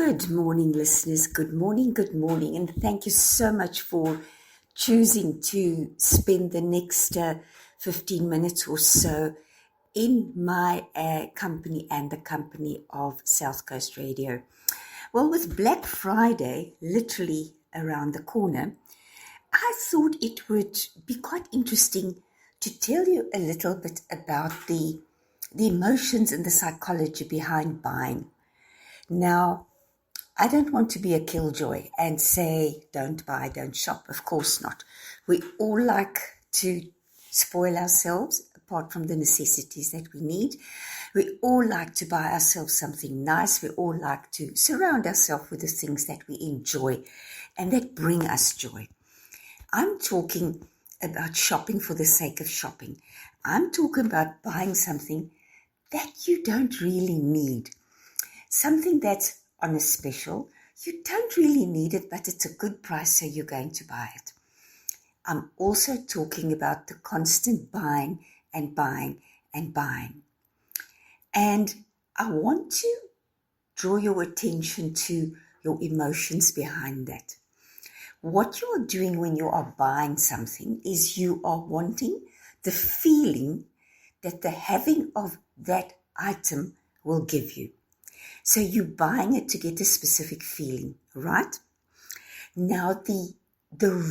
Good morning, listeners. Good morning. And thank you so much for choosing to spend the next 15 minutes or so in my company and the company of South Coast Radio. Well, with Black Friday literally around the corner, I thought it would be quite interesting to tell you a little bit about the emotions and the psychology behind buying. Now, I don't want to be a killjoy and say, don't buy, don't shop. Of course not. We all like to spoil ourselves apart from the necessities that we need. We all like to buy ourselves something nice. We all like to surround ourselves with the things that we enjoy and that bring us joy. I'm talking about shopping for the sake of shopping. I'm talking about buying something that you don't really need. Something that's on a special, you don't really need it, but it's a good price, so you're going to buy it. I'm also talking about the constant buying and buying and buying. And I want to draw your attention to your emotions behind that. What you are doing when you are buying something is you are wanting the feeling that the having of that item will give you. So you're buying it to get a specific feeling, right? Now, the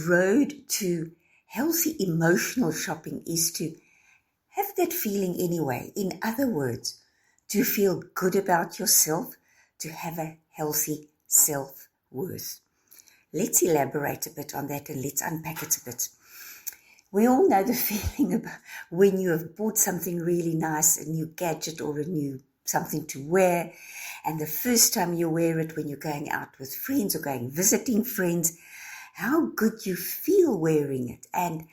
road to healthy emotional shopping is to have that feeling anyway. In other words, to feel good about yourself, to have a healthy self-worth. Let's elaborate a bit on that and let's unpack it a bit. We all know the feeling about when you have bought something really nice, a new gadget or a new something to wear, and the first time you wear it when you're going out with friends or going visiting friends, how good you feel wearing it and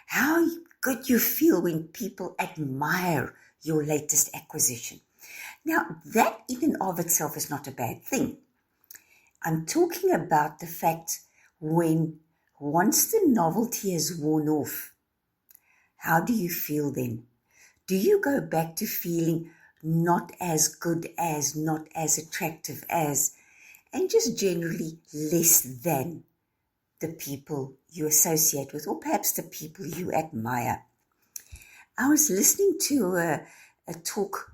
how good you feel when people admire your latest acquisition. Now, that in and of itself is not a bad thing. I'm talking about the fact when once the novelty has worn off, how do you feel then? Do you go back to feeling not as good as, not as attractive as, and just generally less than the people you associate with, or perhaps the people you admire? I was listening to a talk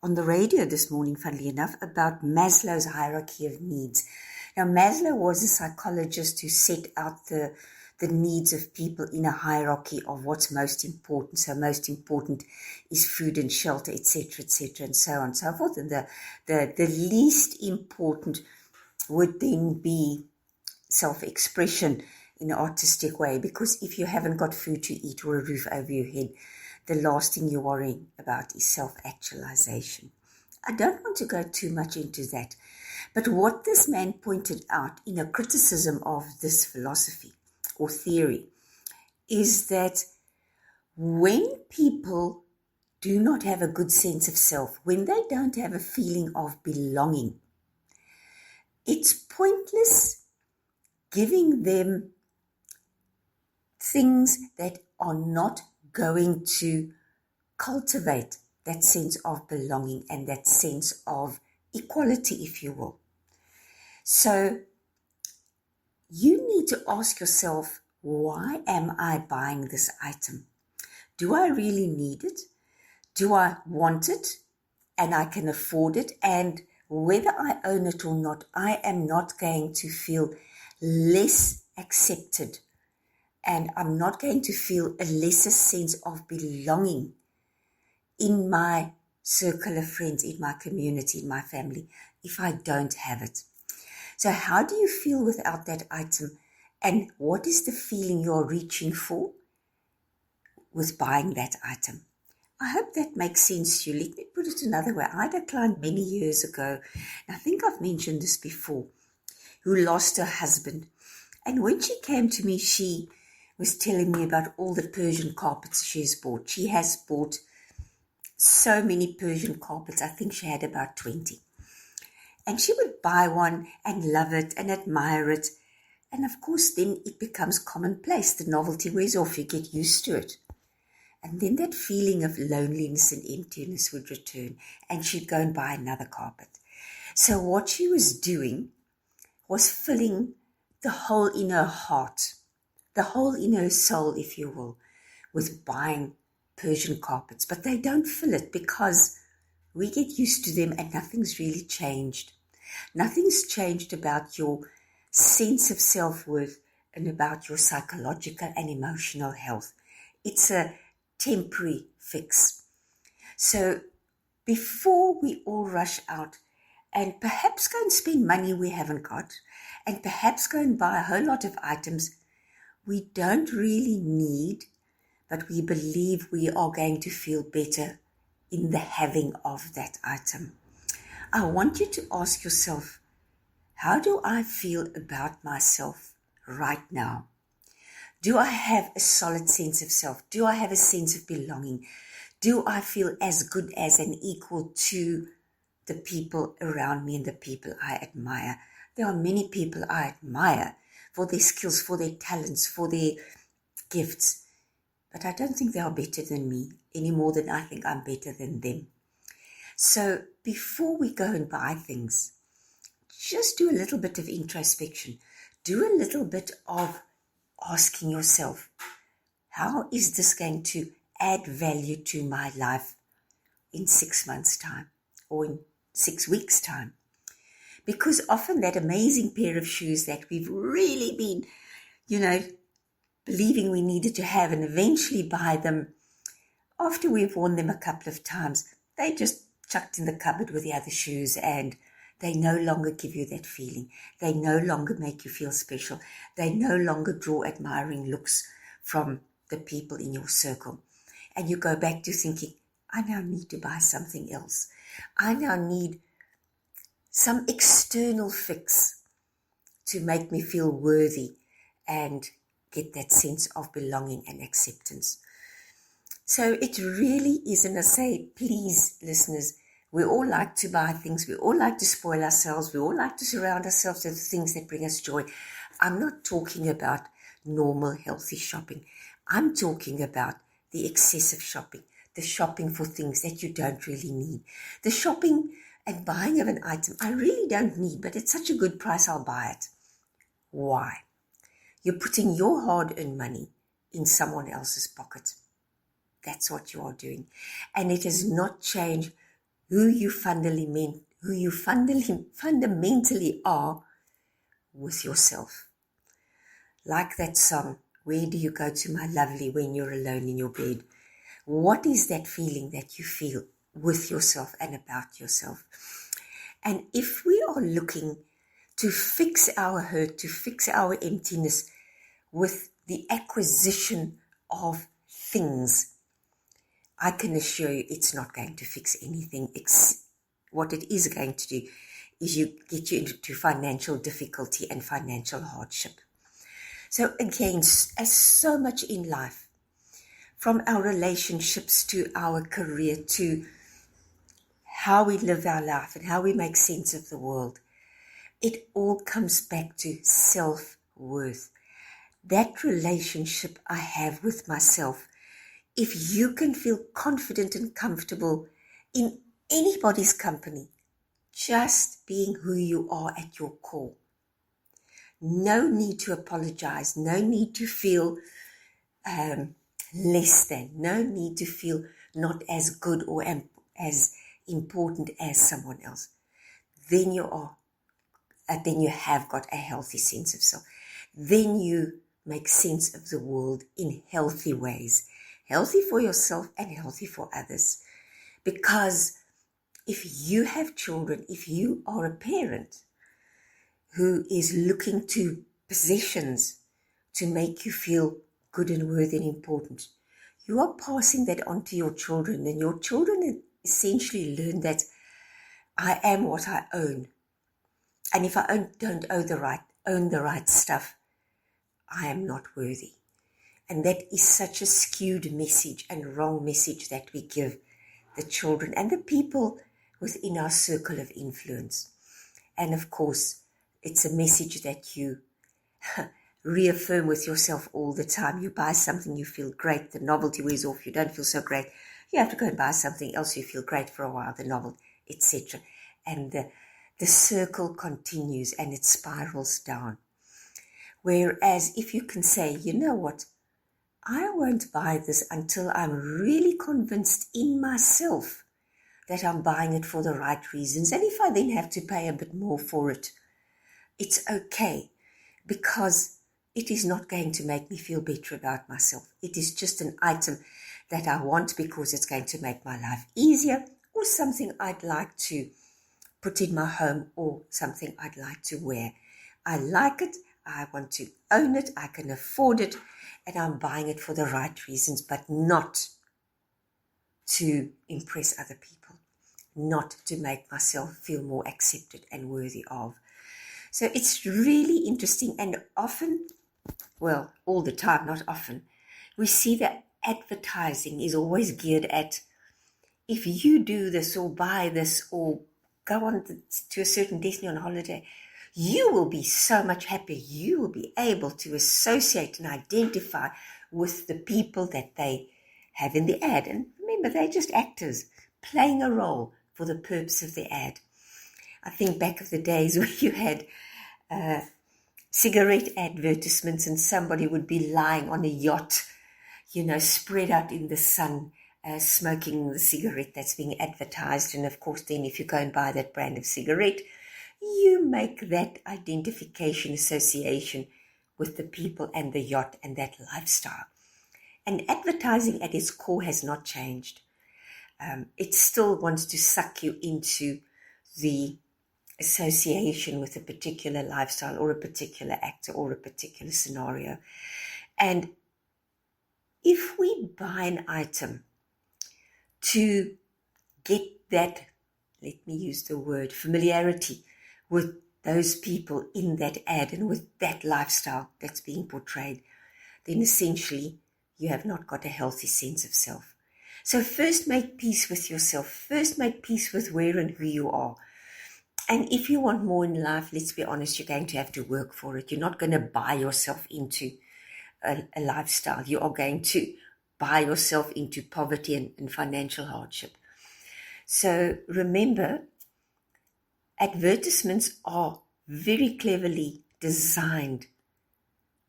on the radio this morning, funnily enough, about Maslow's hierarchy of needs. Now, Maslow was a psychologist who set out the needs of people in a hierarchy of what's most important. So most important is food and shelter, etc., and so on and so forth. And the least important would then be self-expression in an artistic way, because if you haven't got food to eat or a roof over your head, the last thing you're worrying about is self-actualization. I don't want to go too much into that, but what this man pointed out in a criticism of this philosophy or theory is that when people do not have a good sense of self, when they don't have a feeling of belonging, it's pointless giving them things that are not going to cultivate that sense of belonging and that sense of equality, if you will. So you need to ask yourself, why am I buying this item? Do I really need it? Do I want it and I can afford it? And whether I own it or not, I am not going to feel less accepted, and I'm not going to feel a lesser sense of belonging in my circle of friends, in my community, in my family, if I don't have it. So how do you feel without that item? And what is the feeling you're reaching for with buying that item? I hope that makes sense to you. Let me put it another way. I had a client many years ago, and I think I've mentioned this before, who lost her husband. And when she came to me, she was telling me about all the Persian carpets she has bought. She has bought so many Persian carpets. I think she had about 20. And she would buy one and love it and admire it. And of course, then it becomes commonplace. The novelty wears off. You get used to it. And then that feeling of loneliness and emptiness would return, and she'd go and buy another carpet. So what she was doing was filling the hole in her heart, the hole in her soul, if you will, with buying Persian carpets. But they don't fill it because we get used to them and nothing's really changed. Nothing's changed about your sense of self-worth and about your psychological and emotional health. It's a temporary fix. So before we all rush out and perhaps go and spend money we haven't got, and perhaps go and buy a whole lot of items we don't really need, but we believe we are going to feel better in the having of that item. I want you to ask yourself, how do I feel about myself right now? Do I have a solid sense of self? Do I have a sense of belonging? Do I feel as good as an equal to the people around me and the people I admire? There are many people I admire for their skills, for their talents, for their gifts, but I don't think they are better than me any more than I think I'm better than them. So before we go and buy things, just do a little bit of introspection. Do a little bit of asking yourself, how is this going to add value to my life in 6 months' time or in 6 weeks' time? Because often that amazing pair of shoes that we've really been, believing we needed to have and eventually buy them, after we've worn them a couple of times, they just chucked in the cupboard with the other shoes and they no longer give you that feeling. They no longer make you feel special. They no longer draw admiring looks from the people in your circle. And you go back to thinking, I now need to buy something else. I now need some external fix to make me feel worthy and get that sense of belonging and acceptance. So it really is, and I say, please, listeners, we all like to buy things. We all like to spoil ourselves. We all like to surround ourselves with things that bring us joy. I'm not talking about normal, healthy shopping. I'm talking about the excessive shopping, the shopping for things that you don't really need, the shopping and buying of an item I really don't need, but it's such a good price, I'll buy it. Why? You're putting your hard-earned money in someone else's pocket. That's what you are doing. And it has not changed who you fundamentally are with yourself. Like that song, where do you go to, my lovely, when you're alone in your bed? What is that feeling that you feel with yourself and about yourself? And if we are looking to fix our hurt, to fix our emptiness with the acquisition of things, I can assure you it's not going to fix anything. What it is going to do is get you into financial difficulty and financial hardship. So again, as so much in life, from our relationships to our career to how we live our life and how we make sense of the world, it all comes back to self-worth. That relationship I have with myself. If you can feel confident and comfortable in anybody's company, just being who you are at your core. No need to apologize, no need to feel less than, no need to feel not as good or as important as someone else. Then you have got a healthy sense of self. Then you make sense of the world in healthy ways. Healthy for yourself and healthy for others. Because if you have children, if you are a parent who is looking to possessions to make you feel good and worthy and important, you are passing that on to your children, and your children essentially learn that I am what I own. And if I don't own the right stuff, I am not worthy. And that is such a skewed message and wrong message that we give the children and the people within our circle of influence. And of course, it's a message that you reaffirm with yourself all the time. You buy something, you feel great, the novelty wears off, you don't feel so great. You have to go and buy something else, you feel great for a while, the novelty, etc. And the circle continues and it spirals down. Whereas if you can say, you know what, I won't buy this until I'm really convinced in myself that I'm buying it for the right reasons. And if I then have to pay a bit more for it, it's okay, because it is not going to make me feel better about myself. It is just an item that I want because it's going to make my life easier, or something I'd like to put in my home, or something I'd like to wear. I like it, I want to own it, I can afford it, and I'm buying it for the right reasons, but not to impress other people, not to make myself feel more accepted and worthy of. So it's really interesting, and often, well, all the time, not often, we see that advertising is always geared at, if you do this or buy this or go on to a certain destination on holiday, you will be so much happier. You will be able to associate and identify with the people that they have in the ad. And remember, they're just actors playing a role for the purpose of the ad. I think back of the days where you had cigarette advertisements and somebody would be lying on a yacht, spread out in the sun, smoking the cigarette that's being advertised. And of course, then if you go and buy that brand of cigarette, you make that identification association with the people and the yacht and that lifestyle. And advertising at its core has not changed. It still wants to suck you into the association with a particular lifestyle or a particular actor or a particular scenario. And if we buy an item to get that, let me use the word, familiarity with those people in that ad and with that lifestyle that's being portrayed, then essentially you have not got a healthy sense of self. So first make peace with yourself. First make peace with where and who you are. And if you want more in life, let's be honest, you're going to have to work for it. You're not going to buy yourself into a lifestyle. You are going to buy yourself into poverty and financial hardship. So remember, advertisements are very cleverly designed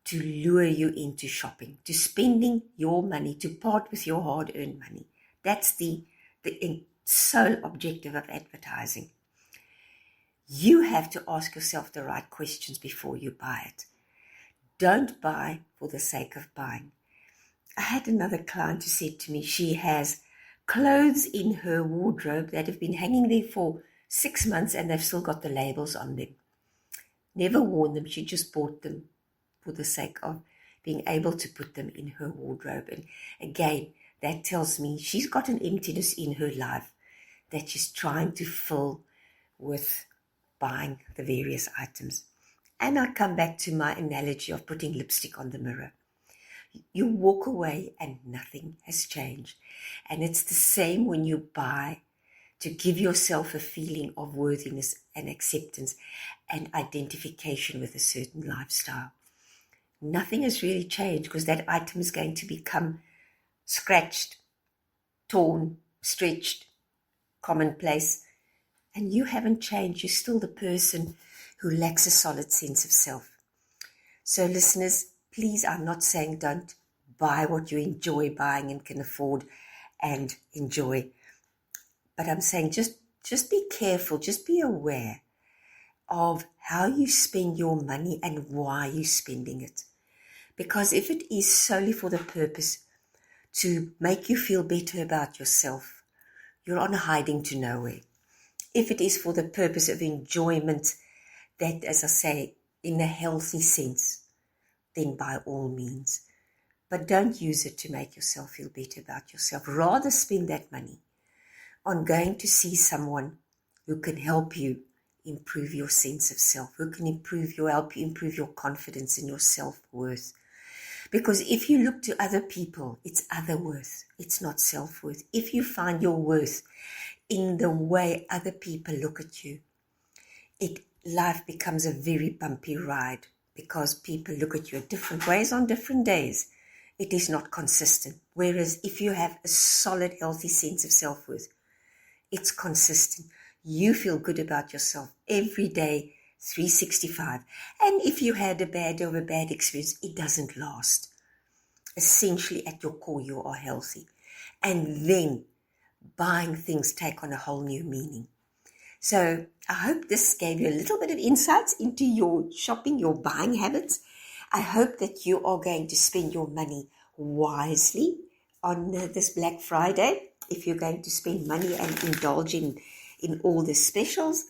to lure you into shopping, to spending your money, to part with your hard-earned money. That's the sole objective of advertising. You have to ask yourself the right questions before you buy it. Don't buy for the sake of buying. I had another client who said to me she has clothes in her wardrobe that have been hanging there for 6 months and they've still got the labels on them. Never worn them, she just bought them for the sake of being able to put them in her wardrobe. And again, that tells me she's got an emptiness in her life that she's trying to fill with buying the various items. And I come back to my analogy of putting lipstick on the mirror. You walk away and nothing has changed. And it's the same when you buy to give yourself a feeling of worthiness and acceptance and identification with a certain lifestyle. Nothing has really changed because that item is going to become scratched, torn, stretched, commonplace. And you haven't changed. You're still the person who lacks a solid sense of self. So listeners, please, I'm not saying don't buy what you enjoy buying and can afford and enjoy. But I'm saying just be careful, just be aware of how you spend your money and why you're spending it. Because if it is solely for the purpose to make you feel better about yourself, you're on hiding to nowhere. If it is for the purpose of enjoyment, that, as I say, in a healthy sense, then by all means. But don't use it to make yourself feel better about yourself. Rather spend that money on going to see someone who can help you improve your sense of self, who can help you improve your confidence and your self-worth. Because if you look to other people, it's other worth, it's not self-worth. If you find your worth in the way other people look at you, life becomes a very bumpy ride because people look at you in different ways on different days. It is not consistent. Whereas if you have a solid, healthy sense of self-worth, it's consistent. you feel good about yourself every day, 365. And if you had a bad experience, it doesn't last. Essentially, at your core, you are healthy. And then buying things take on a whole new meaning. So I hope this gave you a little bit of insights into your shopping, your buying habits. I hope that you are going to spend your money wisely on this Black Friday, if you're going to spend money and indulge in all the specials.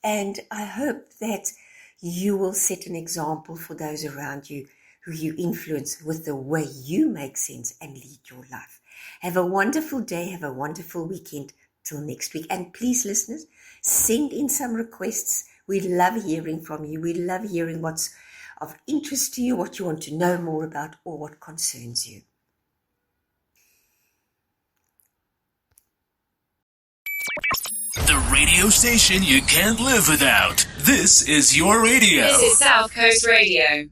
And I hope that you will set an example for those around you who you influence with the way you make sense and lead your life. Have a wonderful day. Have a wonderful weekend. Till next week. And please, listeners, send in some requests. We love hearing from you. We love hearing what's of interest to you, what you want to know more about, or what concerns you. The radio station you can't live without. This is your radio. This is South Coast Radio.